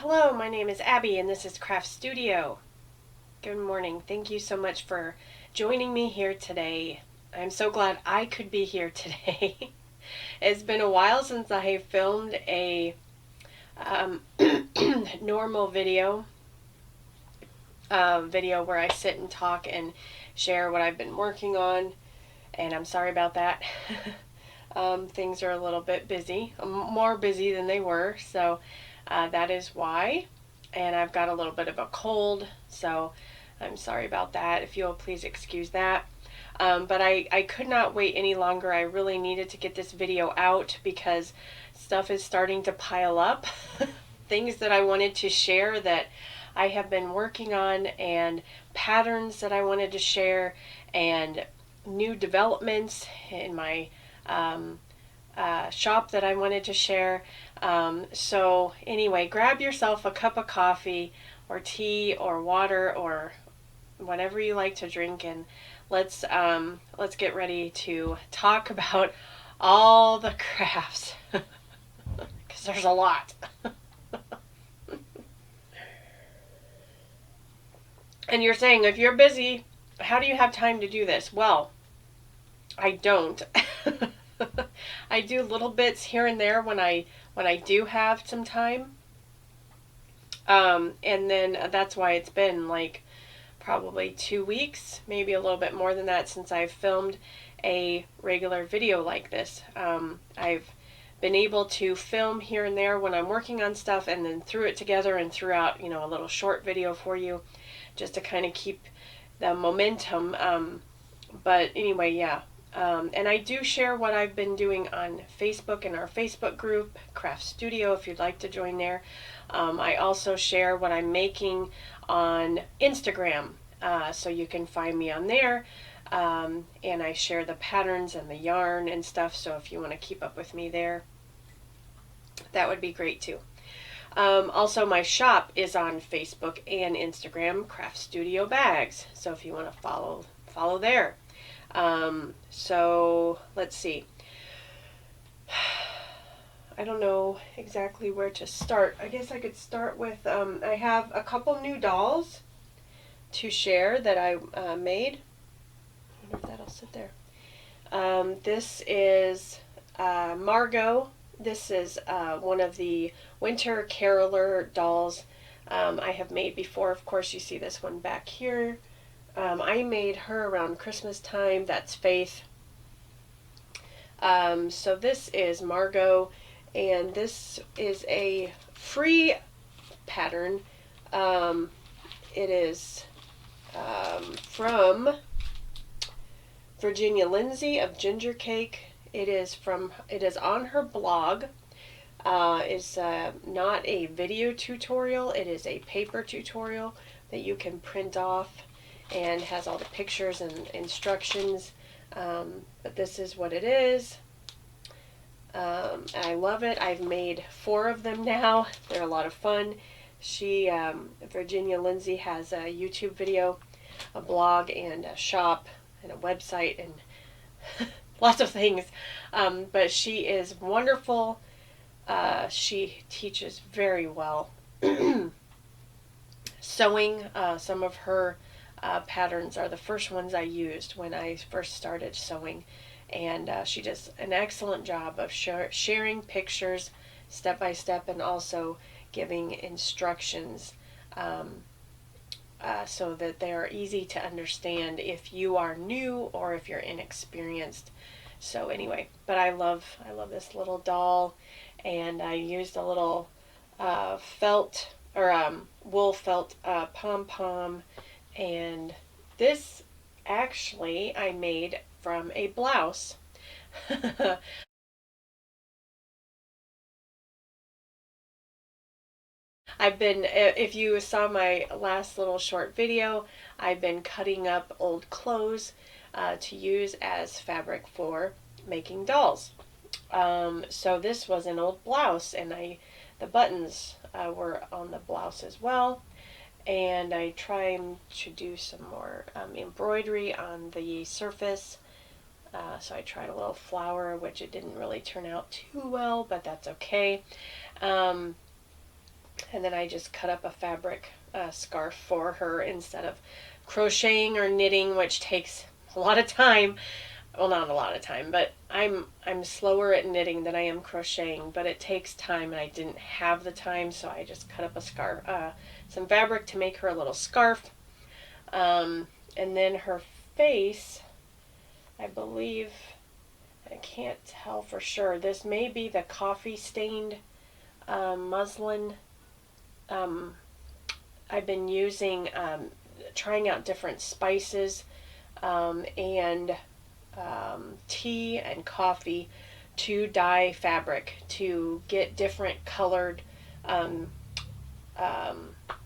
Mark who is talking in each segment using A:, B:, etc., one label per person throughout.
A: Hello, my name is Abby and this is Craft Studio. Good morning. Thank you so much for joining me here today. I'm so glad I could be here today. It's been a while since I filmed a normal video where I sit and talk and share what I've been working on, and I'm sorry about that. Things are a little bit busy, more busy than they were, so that is why. And I've got a little bit of a cold, so I'm sorry about that. If you'll please excuse that. But I could not wait any longer. I really needed to get this video out because stuff is starting to pile up. Things that I wanted to share that I have been working on, and patterns that I wanted to share, and new developments in my shop that I wanted to share. So anyway, grab yourself a cup of coffee or tea or water or whatever you like to drink, and let's get ready to talk about all the crafts because there's a lot. And you're saying, if you're busy, how do you have time to do this? Well, I don't. I do little bits here and there when I do have some time. And then that's why it's been like probably 2 weeks, maybe a little bit more than that, since I've filmed a regular video like this. I've been able to film here and there when I'm working on stuff, and then threw it together and threw out, a little short video for you just to kind of keep the momentum. But anyway, yeah. And I do share what I've been doing on Facebook in our Facebook group, Craft Studio, if you'd like to join there. I also share what I'm making on Instagram, so you can find me on there. And I share the patterns and the yarn and stuff, so if you want to keep up with me there, that would be great too. Also, my shop is on Facebook and Instagram, Craft Studio Bags, so if you want to follow there. So let's see. I don't know exactly where to start. I guess I could start with, I have a couple new dolls to share that I made. I wonder if that'll sit there. This is Margot. This is one of the Winter Caroler dolls I have made before. Of course, you see this one back here. I made her around Christmas time. That's Faith. So this is Margot, and this is a free pattern. It is from Lindsay of Gingercake. It is on her blog. It's not a video tutorial. It is a paper tutorial that you can print off, and has all the pictures and instructions. But this is what it is. I love it. I've made 4 of them now. They're a lot of fun. Virginia Lindsay has a YouTube video, a blog, and a shop, and a website, and lots of things. But she is wonderful. She teaches very well. Sewing, some of her patterns are the first ones I used when I first started sewing, and she does an excellent job of sharing pictures step by step, and also giving instructions so that they are easy to understand if you are new or if you're inexperienced. So anyway, but I love this little doll, and I used a little felt or wool felt pom-pom. And this actually I made from a blouse. If you saw my last little short video, I've been cutting up old clothes to use as fabric for making dolls. So this was an old blouse, and the buttons were on the blouse as well. And I tried to do some more embroidery on the surface. So I tried a little flower, which it didn't really turn out too well, but that's okay. And then I just cut up a fabric scarf for her instead of crocheting or knitting, which takes a lot of time. Well, not a lot of time, but I'm slower at knitting than I am crocheting, but it takes time, and I didn't have the time, so I just cut up a scarf, some fabric to make her a little scarf. And then her face, I believe, I can't tell for sure. This may be the coffee stained muslin. I've been using, trying out different spices and tea and coffee to dye fabric to get different colored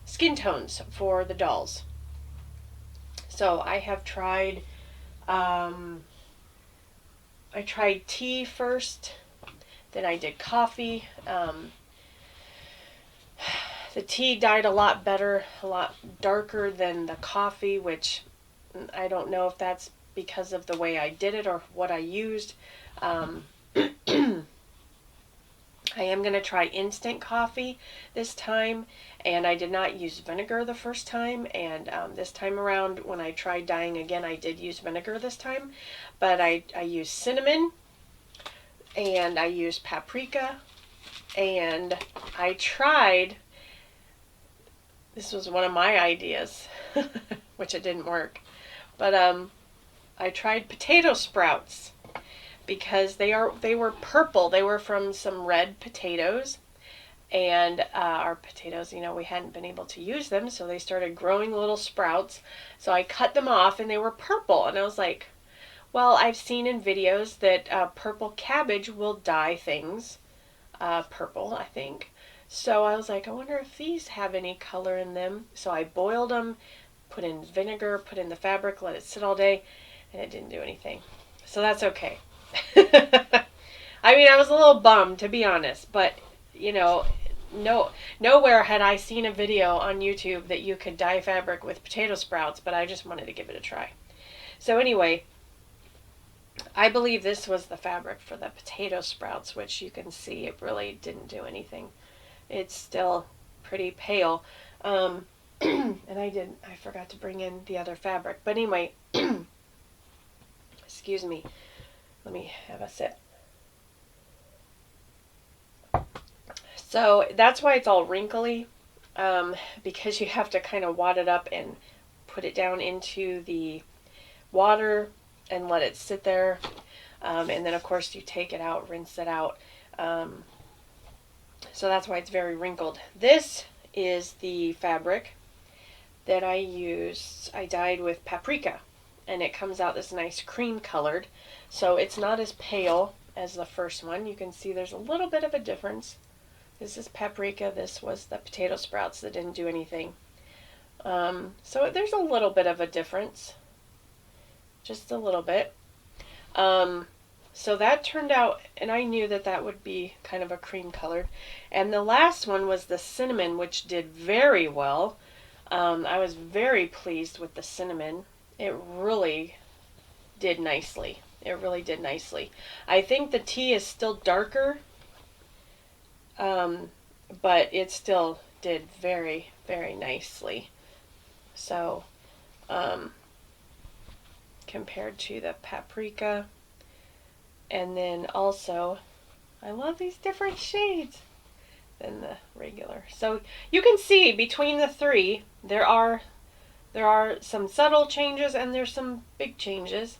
A: skin tones for the dolls. So I have tried, I tried tea first, then I did coffee. The tea dyed a lot better, a lot darker than the coffee, which I don't know if that's because of the way I did it or what I used. I am going to try instant coffee this time, and I did not use vinegar the first time, and this time around when I tried dyeing again, I did use vinegar this time, but I used cinnamon, and I used paprika, and I tried, this was one of my ideas, which it didn't work, but I tried potato sprouts because they were purple. They were from some red potatoes, and our potatoes, you know, we hadn't been able to use them, so they started growing little sprouts. So I cut them off, and they were purple, and I was like, well, I've seen in videos that purple cabbage will dye things purple, I think. So I was like, I wonder if these have any color in them. So I boiled them, put in vinegar, put in the fabric, let it sit all day, and it didn't do anything. So that's okay. I mean, I was a little bummed, to be honest, but, you know, nowhere had I seen a video on YouTube that you could dye fabric with potato sprouts, but I just wanted to give it a try. So anyway, I believe this was the fabric for the potato sprouts, which you can see it really didn't do anything. It's still pretty pale. And I forgot to bring in the other fabric. But anyway, excuse me. Let me have a sip. So that's why it's all wrinkly, because you have to kind of wad it up and put it down into the water and let it sit there. And then, of course, you take it out, rinse it out. So that's why it's very wrinkled. This is the fabric that I used. I dyed with paprika, and it comes out this nice cream colored. So it's not as pale as the first one. You can see there's a little bit of a difference. This is paprika. This was the potato sprouts that didn't do anything. So there's a little bit of a difference. Just a little bit. So that turned out, and I knew that that would be kind of a cream colored. And the last one was the cinnamon, which did very well. I was very pleased with the cinnamon. It really did nicely. It really did nicely. I think the tea is still darker, but it still did very, very nicely. So, compared to the paprika. And then also, I love these different shades than the regular. So you can see between the three, there are some subtle changes and there's some big changes.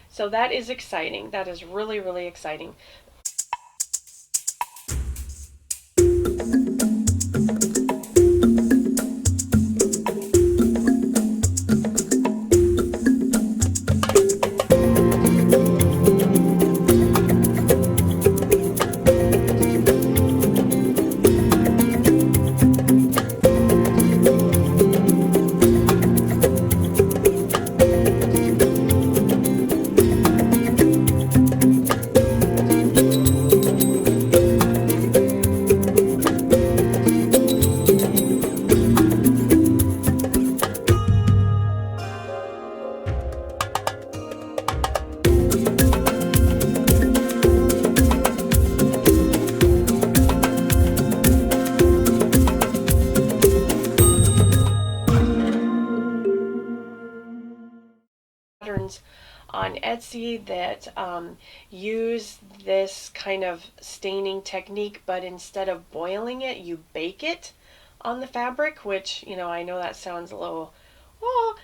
A: So that is exciting. That is really, really exciting. on Etsy that use this kind of staining technique, but instead of boiling it, you bake it on the fabric, which, you know, I know that sounds a little, oh,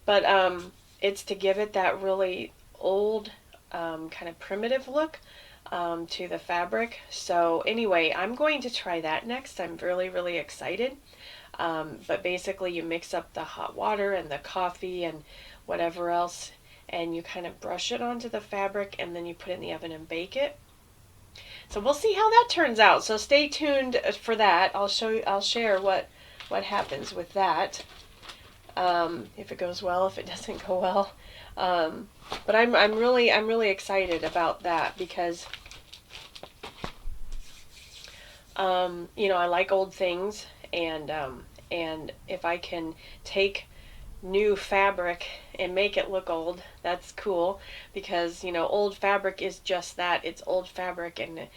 A: but it's to give it that really old kind of primitive look to the fabric. So anyway, I'm going to try that next. I'm really, really excited. But basically you mix up the hot water and the coffee and whatever else, and you kind of brush it onto the fabric, and then you put it in the oven and bake it. So we'll see how that turns out. So stay tuned for that. I'll share what happens with that. If it goes well, if it doesn't go well. But I'm really excited about that because you know, I like old things, and if I can take new fabric and make it look old, that's cool, because, you know, old fabric is just that. It's old fabric, and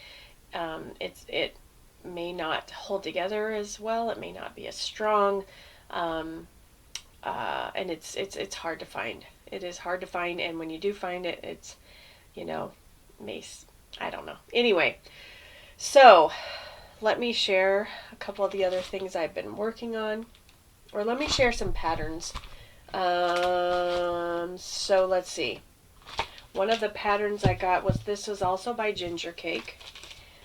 A: it may not hold together as well. It may not be as strong, and it's hard to find. It is hard to find, and when you do find it, it's, you know, I don't know. Anyway, so let me share a couple of the other things I've been working on, or let me share some patterns. So let's see. One of the patterns I got this was also by Gingercake.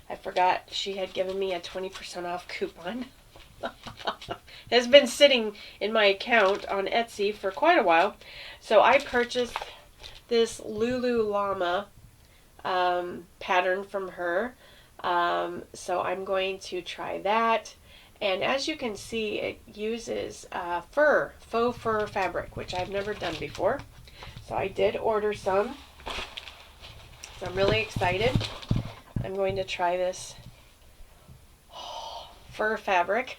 A: I forgot she had given me a 20% off coupon. It has been sitting in my account on Etsy for quite a while. So I purchased this Lulu llama pattern from her. So I'm going to try that. And as you can see, it uses faux fur fabric, which I've never done before. So I did order some. So I'm really excited. I'm going to try this fur fabric.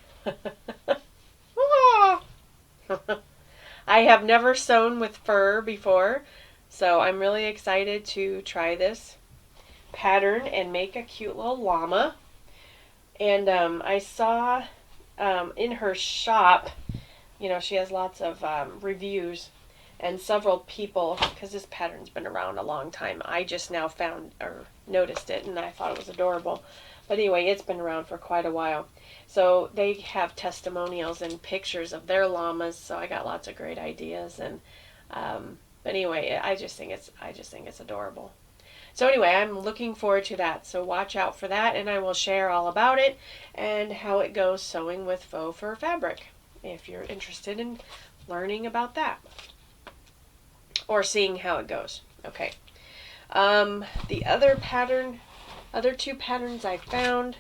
A: I have never sewn with fur before, so I'm really excited to try this pattern and make a cute little llama. And I saw in her shop, you know, she has lots of reviews, and several people, because this pattern's been around a long time. I just now found or noticed it, and I thought it was adorable. But anyway, it's been around for quite a while. So they have testimonials and pictures of their llamas, so I got lots of great ideas. And but anyway, I just think it's adorable. So anyway, I'm looking forward to that. So watch out for that, and I will share all about it and how it goes sewing with faux fur fabric, if you're interested in learning about that or seeing how it goes. Okay. The other two patterns I found,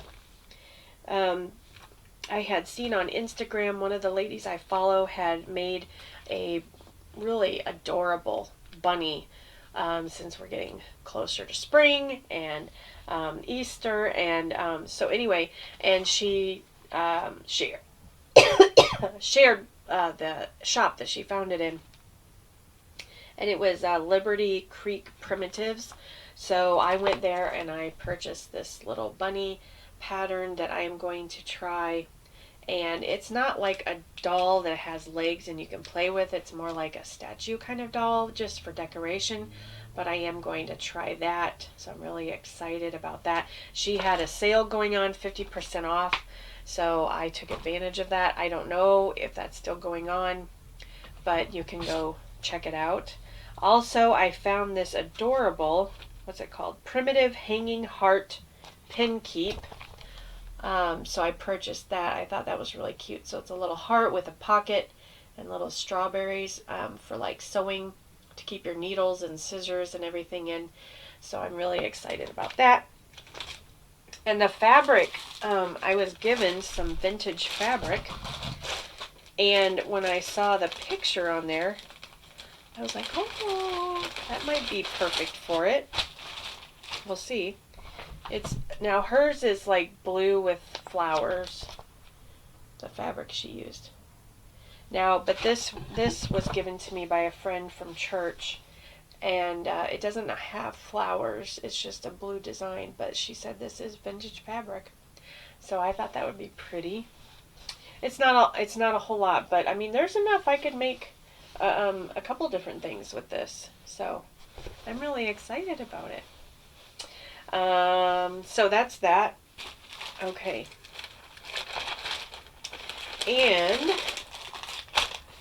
A: I had seen on Instagram, one of the ladies I follow had made a really adorable bunny, since we're getting closer to spring and Easter, and so anyway, and she shared the shop that she found it in, and it was Liberty Creek Primitives. So I went there and I purchased this little bunny pattern that I am going to try. And it's not like a doll that has legs and you can play with. It's more like a statue kind of doll, just for decoration. But I am going to try that, so I'm really excited about that. She had a sale going on, 50% off, so I took advantage of that. I don't know if that's still going on, but you can go check it out. Also, I found this adorable, what's it called? Primitive Hanging Heart Pin Keep. So I purchased that. I thought that was really cute. So it's a little heart with a pocket and little strawberries for like sewing, to keep your needles and scissors and everything in. So I'm really excited about that. And the fabric, I was given some vintage fabric, and when I saw the picture on there, I was like, oh, that might be perfect for it. We'll see. Now hers is like blue with flowers, the fabric she used. Now, but this was given to me by a friend from church, and it doesn't have flowers. It's just a blue design, but she said this is vintage fabric, so I thought that would be pretty. It's not a whole lot, but I mean, there's enough. I could make a couple different things with this. So I'm really excited about it. So that's that. Okay. And I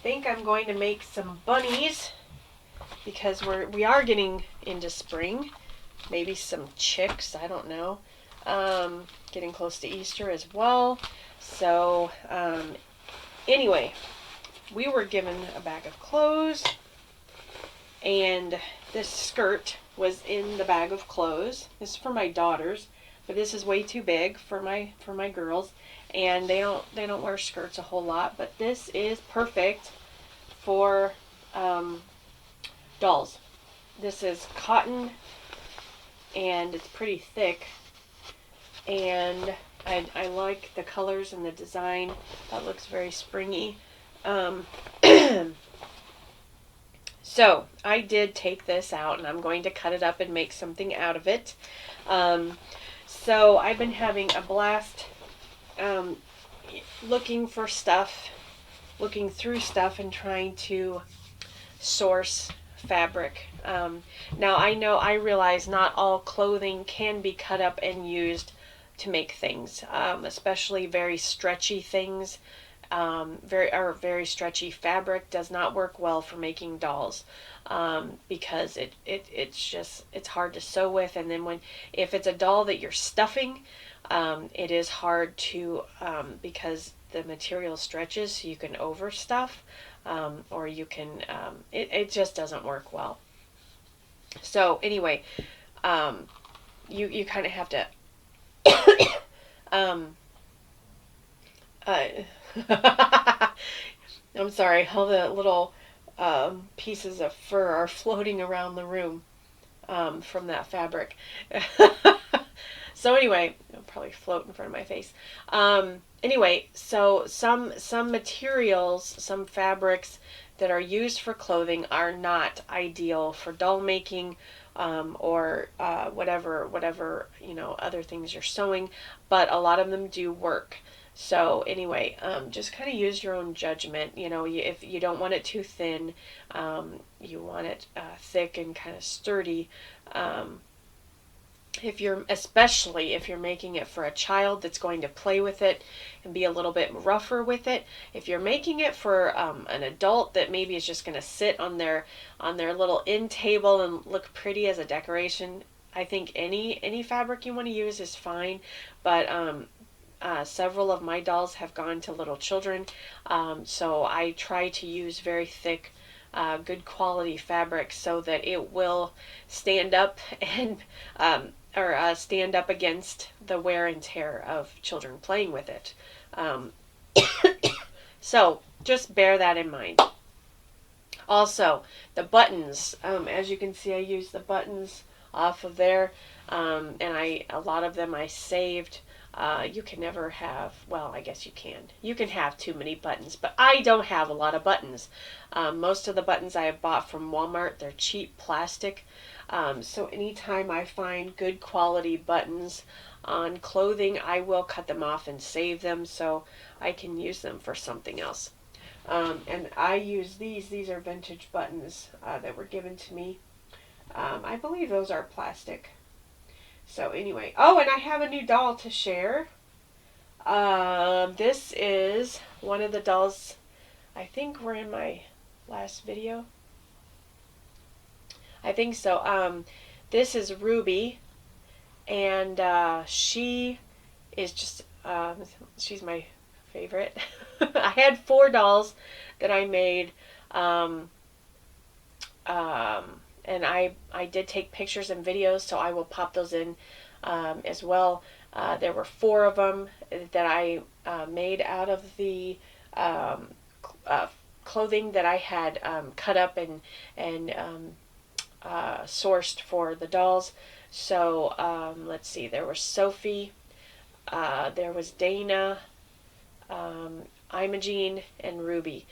A: think I'm going to make some bunnies because we are getting into spring. Maybe some chicks, I don't know. Getting close to Easter as well. So anyway, we were given a bag of clothes, and this skirt was in the bag of clothes. This is for my daughters, but this is way too big for my girls, and they don't wear skirts a whole lot. But this is perfect for dolls. This is cotton, and it's pretty thick, and I like the colors and the design. That looks very springy. So I did take this out, and I'm going to cut it up and make something out of it. So I've been having a blast looking for stuff, looking through stuff, and trying to source fabric. Now I realize not all clothing can be cut up and used to make things, especially very stretchy things. Very stretchy fabric does not work well for making dolls, because it's hard to sew with, and then if it's a doll that you're stuffing, it is hard to, because the material stretches, so you can overstuff, or you can, it just doesn't work well. So anyway, you kind of have to I'm sorry, all the little pieces of fur are floating around the room from that fabric. So anyway, it'll probably float in front of my face. Anyway, so some materials, some fabrics that are used for clothing are not ideal for doll making, or whatever other things you're sewing, but a lot of them do work. So anyway, just kind of use your own judgment. If you don't want it too thin, you want it thick and kind of sturdy. Especially if you're making it for a child that's going to play with it and be a little bit rougher with it. If you're making it for an adult that maybe is just going to sit on their little end table and look pretty as a decoration, I think any fabric you want to use is fine. But several of my dolls have gone to little children, so I try to use very thick, good quality fabric so that it will stand up and stand up against the wear and tear of children playing with it. So just bear that in mind. Also, the buttons. As you can see, I used the buttons off of there, and a lot of them I saved. You can never have, well, I guess you can. You can have too many buttons, but I don't have a lot of buttons. Most of the buttons I have bought from Walmart, they're cheap plastic. So anytime I find good quality buttons on clothing, I will cut them off and save them so I can use them for something else. And I use these. These are vintage buttons that were given to me. I believe those are plastic. So anyway, oh, and I have a new doll to share. This is one of the dolls, I think were in my last video. I think so. This is Ruby, and she is just, she's my favorite. I had 4 dolls that I made, and I did take pictures and videos, so I will pop those in as well. There were 4 of them that I made out of the clothing that I had cut up and sourced for the dolls. So let's see, there was Sophie, there was Dana, Imogene, and Ruby.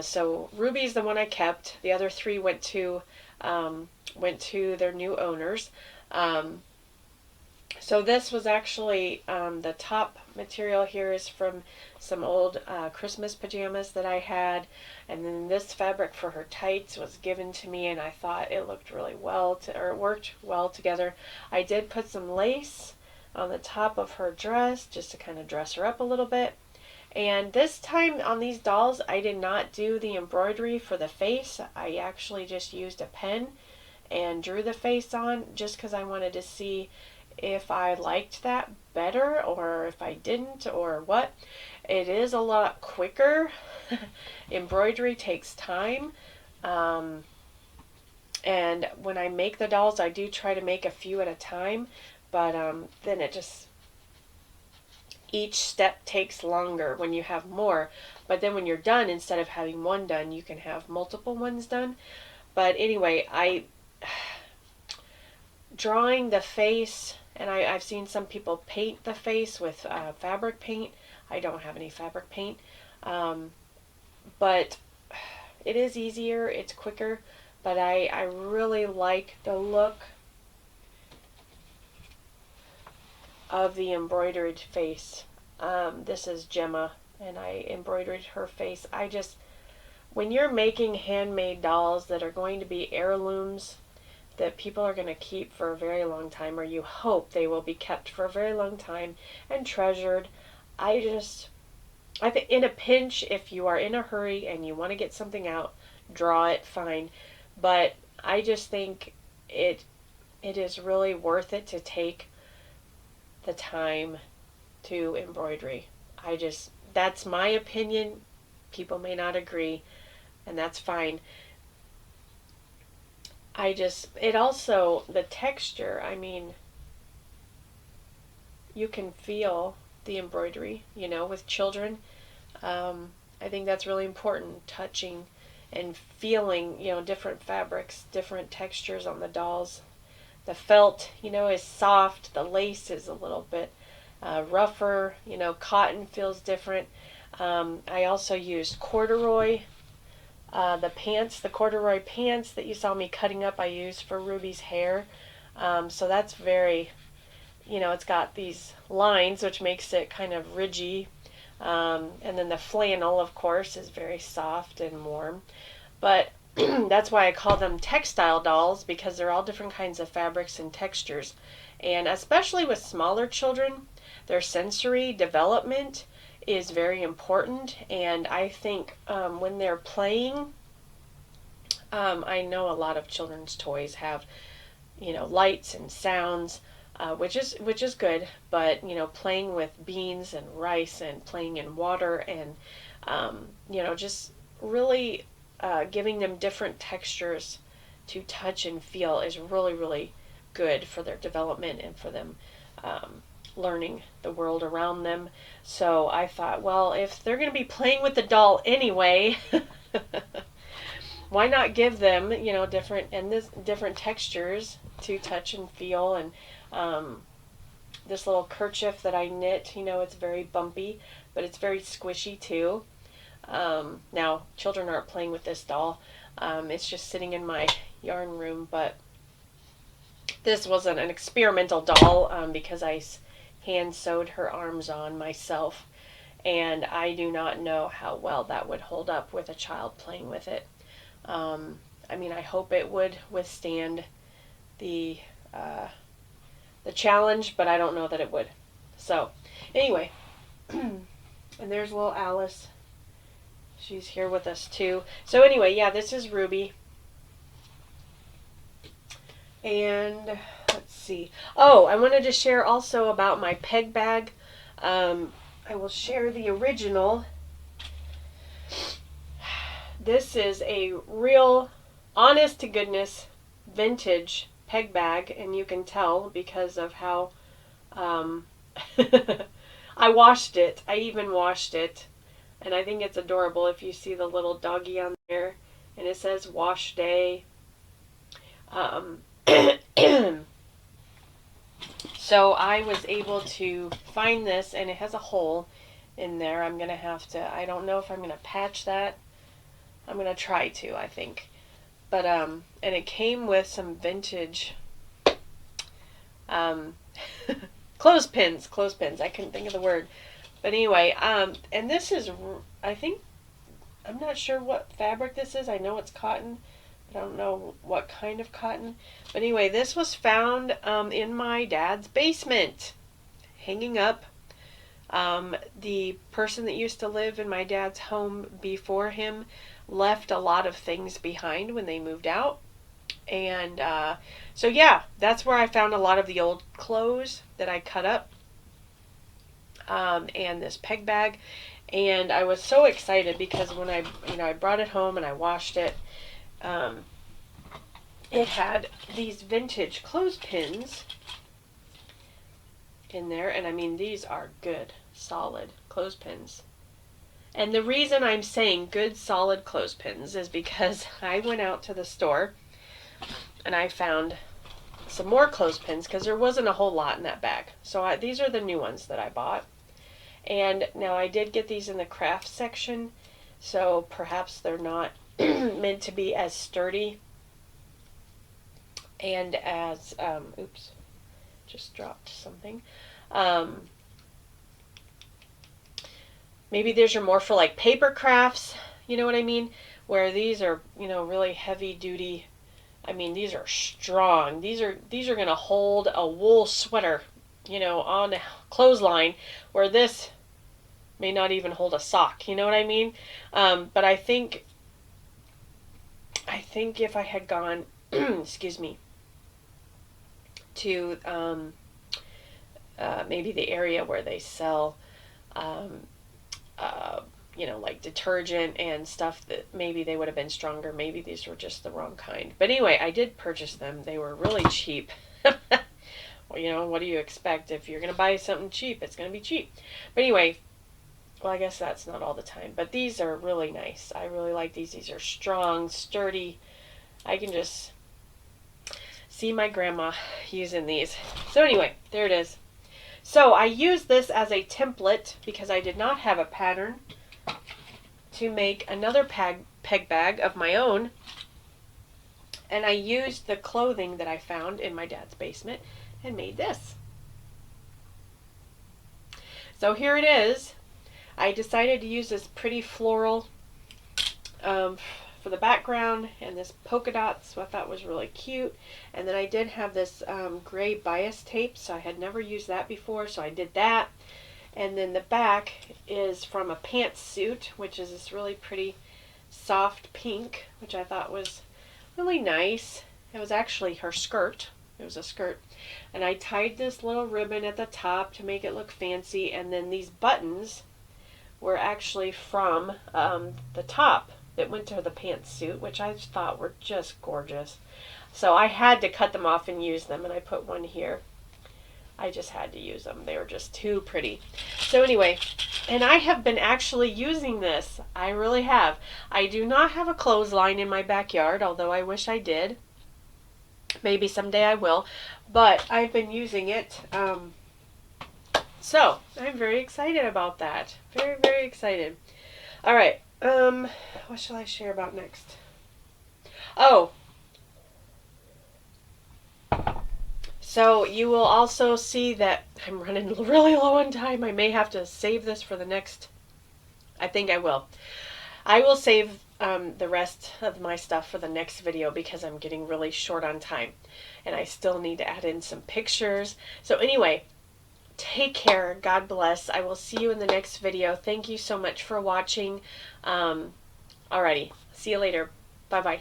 A: So Ruby's the one I kept. The other 3 went to their new owners. So this was actually, the top material here is from some old Christmas pajamas that I had, and then this fabric for her tights was given to me, and I thought it looked really well, or it worked well together. I did put some lace on the top of her dress just to kind of dress her up a little bit. And this time on these dolls, I did not do the embroidery for the face. I actually just used a pen and drew the face on just because I wanted to see if I liked that better or if I didn't or what. It is a lot quicker. Embroidery takes time. And when I make the dolls, I do try to make a few at a time, but then it just, each step takes longer when you have more. But then when you're done, instead of having one done, you can have multiple ones done. But anyway, drawing the face, and I've seen some people paint the face with fabric paint. I don't have any fabric paint, but it is easier, it's quicker, but I really like the look of the embroidered face. This is Gemma, and I embroidered her face. When you're making handmade dolls that are going to be heirlooms, that people are going to keep for a very long time, or you hope they will be kept for a very long time and treasured, I think in a pinch, if you are in a hurry and you want to get something out, draw it, fine. But I just think it is really worth it to take the time to embroidery. That's my opinion. People may not agree, and that's fine. It also, the texture, I mean, you can feel the embroidery, with children. I think that's really important, touching and feeling, different fabrics, different textures on the dolls. The felt, is soft. The lace is a little bit rougher. Cotton feels different. I also used corduroy. The corduroy pants that you saw me cutting up, I used for Ruby's hair. So that's very, it's got these lines, which makes it kind of ridgy. And then the flannel, of course, is very soft and warm. But that's why I call them textile dolls, because they're all different kinds of fabrics and textures. And especially with smaller children, their sensory development is very important. And I think when they're playing, I know a lot of children's toys have, lights and sounds, which is good. But playing with beans and rice and playing in water and just really giving them different textures to touch and feel is really, really good for their development and for them learning the world around them. So I thought, well, if they're going to be playing with the doll anyway, why not give them, different textures to touch and feel. And this little kerchief that I knit, it's very bumpy, but it's very squishy too. Now, children aren't playing with this doll. It's just sitting in my yarn room, but this wasn't an experimental doll because I hand sewed her arms on myself, and I do not know how well that would hold up with a child playing with it. I hope it would withstand the challenge, but I don't know that it would. So, anyway, and there's little Alice. She's here with us too. So anyway, yeah, this is Ruby. And let's see. Oh, I wanted to share also about my peg bag. I will share the original. This is a real, honest to goodness, vintage peg bag, and you can tell because of how I washed it. I even washed it. And I think it's adorable if you see the little doggy on there. And it says wash day. So I was able to find this, and it has a hole in there. I'm going to have to, I don't know if I'm going to patch that. I'm going to try to, I think. But, and it came with some vintage Clothespins. I couldn't think of the word. But anyway, and this is, I think, I'm not sure what fabric this is. I know it's cotton, but I don't know what kind of cotton. But anyway, this was found in my dad's basement, hanging up. The person that used to live in my dad's home before him left a lot of things behind when they moved out. And so yeah, that's where I found a lot of the old clothes that I cut up. And this peg bag, and I was so excited because when I brought it home and I washed it, it had these vintage clothespins in there, and I mean, these are good, solid clothespins. And the reason I'm saying good, solid clothespins is because I went out to the store and I found some more clothespins because there wasn't a whole lot in that bag. So these are the new ones that I bought. And now I did get these in the craft section, so perhaps they're not meant to be as sturdy and as, oops, just dropped something. Maybe these are more for like paper crafts, you know what I mean? Where these are, really heavy duty. I mean, these are strong. These are going to hold a wool sweater, on a clothesline, where this may not even hold a sock, you know what I mean? But I think if I had gone, excuse me, to maybe the area where they sell, like detergent and stuff, that maybe they would have been stronger. Maybe these were just the wrong kind. But anyway, I did purchase them. They were really cheap. Well, what do you expect? If you're going to buy something cheap, it's going to be cheap. But anyway, well, I guess that's not all the time. But these are really nice. I really like these. These are strong, sturdy. I can just see my grandma using these. So anyway, there it is. So I used this as a template because I did not have a pattern to make another peg bag of my own. And I used the clothing that I found in my dad's basement and made this. So here it is. I decided to use this pretty floral for the background and this polka dots, so I thought was really cute. And then I did have this gray bias tape, so I had never used that before, so I did that. And then the back is from a pantsuit, which is this really pretty soft pink, which I thought was really nice. It was actually her skirt. It was a skirt. And I tied this little ribbon at the top to make it look fancy, and then these buttons were actually from the top that went to the pantsuit, which I thought were just gorgeous. So I had to cut them off and use them, and I put one here. I just had to use them. They were just too pretty. So anyway, and I have been actually using this. I really have. I do not have a clothesline in my backyard, although I wish I did. Maybe someday I will. But I've been using it. So I'm very excited about that. Very, very excited. All right. What shall I share about next? Oh. So you will also see that I'm running really low on time. I may have to save this for the next. I think I will. I will save the rest of my stuff for the next video because I'm getting really short on time. And I still need to add in some pictures. So anyway, take care. God bless. I will see you in the next video. Thank you so much for watching. Alrighty. See you later. Bye-bye.